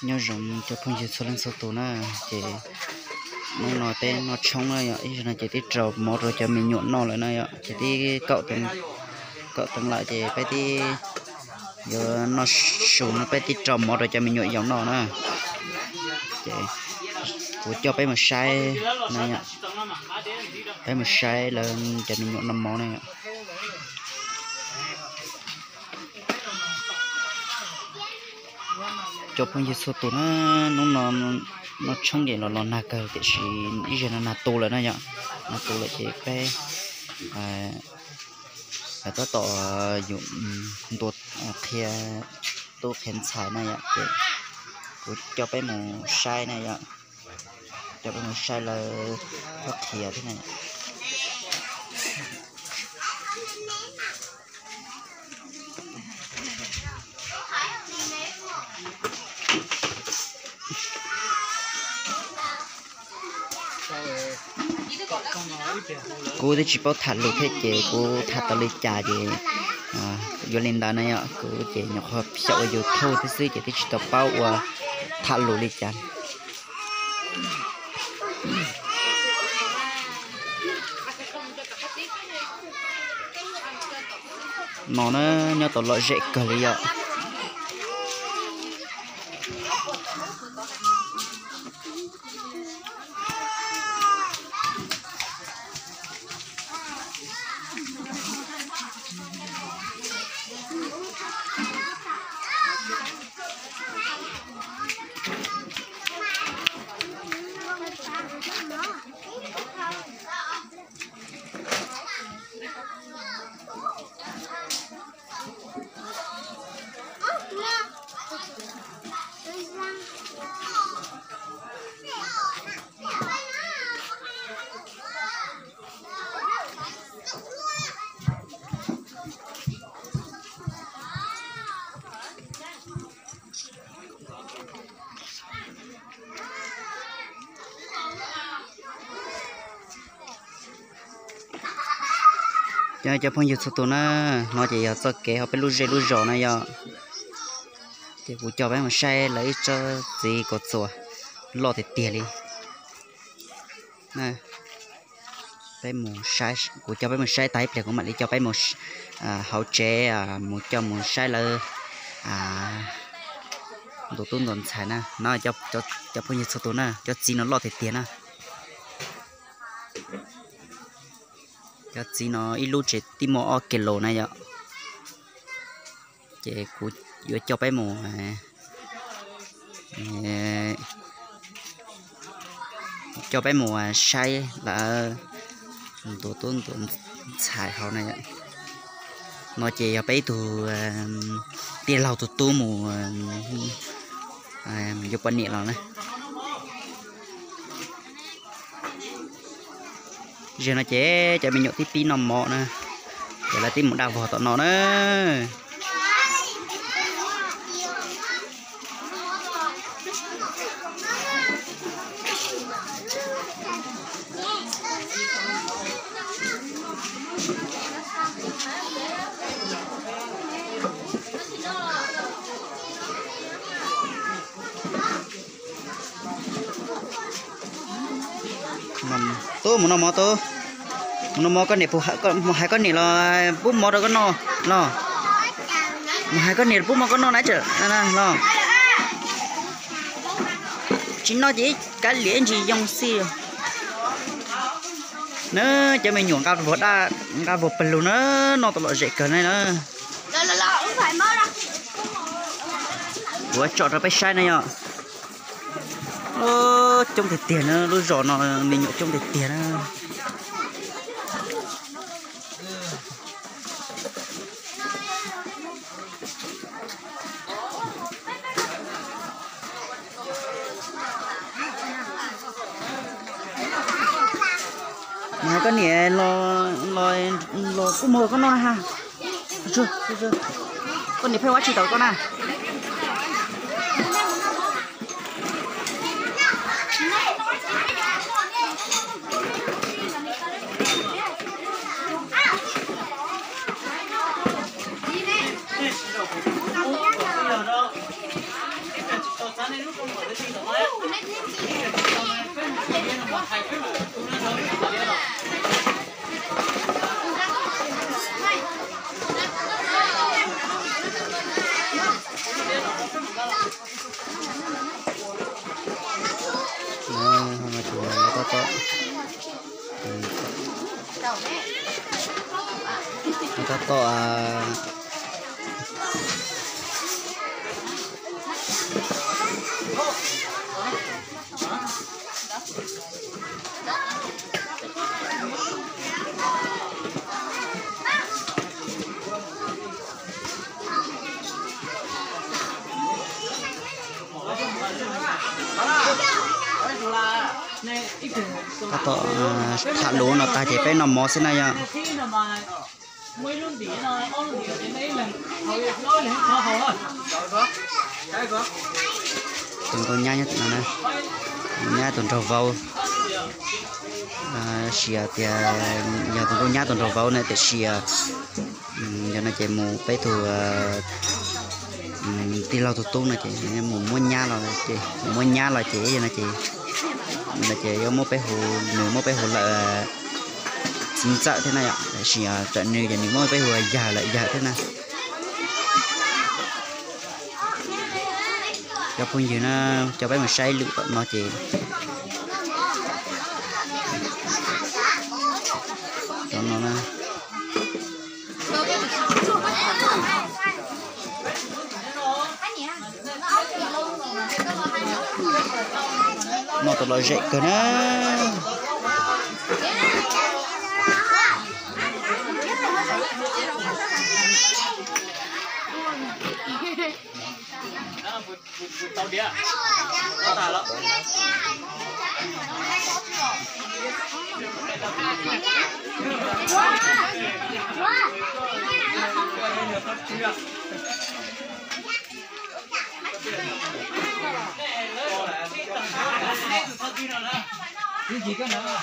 nhớ rộng cho phong dịch số lần số tổ na chỉ nó tên nó trống này ạ, ý là chỉ tí trầu một rồi cho mình nhuộn nó lại này ạ, chỉ tí cậu từng lại chỉ phải tí giờ nó sụn nó phải tí trầu một rồi cho mình nhuộn giống nó nè, chỉ của cho bé mà sai này ạ, bé mà sai lên cho mình nhuộn 5 món này ạ. Cho phong dịch số tổ nó trong vậy là nạc cái gì ý là nạc tù là nó nhở, nạc tù là chỉ cái ta tỏ dụng tổ thia tổ khen xài này ạ, để cho cái màu sai này ạ, cho cái màu sai là nó thìa thế này. Cô thì chỉ bảo thật luôn thế chị, cô thật tao lấy trà chị, vô lên đó này ạ, cô chị nhập hợp sợ vô thâu thế xí chị thì chỉ tao bảo thật luôn lấy trà. Nó nhớ tao loại dễ cờ lý ạ. Cho phong dịch số tổ nó chỉ cho kế họ phải lưu rò này giờ thì vụ cho bé mà sai lấy cho gì có sổ lo thì tiền đi nè bé một sai của cho bé một sai tay để của mình đi cho bé một hậu chế một cho một sai là đồ tôn đồn xài nè nó cho phong dịch số tổ nè cho gì nó lo thì tiền nè cái gì nó ít lúc chỉ tìm một kilo này vậy, chỉ của vừa cho bé mù cho bé mù say là tổ tôn xài họ này vậy, nó chỉ bé từ tiền lâu từ tu mù vô quan niệm này. Giờ nó chế cho mình nhổ tí nằm mọ nè, để là tí một đào vỏ tọt nó nữa. Tôi muốn nó mò con này phụ hai con này là bút mò đâu con nó hai con này bút mò con nó nãy chưa nè nó chính nó chỉ cái liền gì dòng xì nữa cho mình nhuộm cao vượt bền luôn nó tao loại dễ cỡ này nữa vừa chọn ra cái sai này nhở trong thể tiền nó đôi giò nó mình nhổ trong thể tiền nó này con nè lo cũng mơ con non ha chưa con này phải quá chỉ tao con à không mà chủ nó to nó to à ta to thả lúa nó ta chỉ phải nằm mò thế này à từng con nhá nhất là này nhá tuần trầu vâu xìa thì nhà từng con nhá tuần trầu vâu này để xìa giờ nó chỉ mù bé thù tì lau tụt tung này chị mù muốn nhá là chị muốn nhá là chị vậy này chị là chị có một bé hồ nửa một bé hồ là chính xác thế này ạ xìa trận này thì một bé hồ già lại già thế này cho phun gì nó cho bé mà say lựu nó chị cho nó nè nó tụi nó dậy cơ nè tao đĩa tao thả lắm cái gì cơ nữa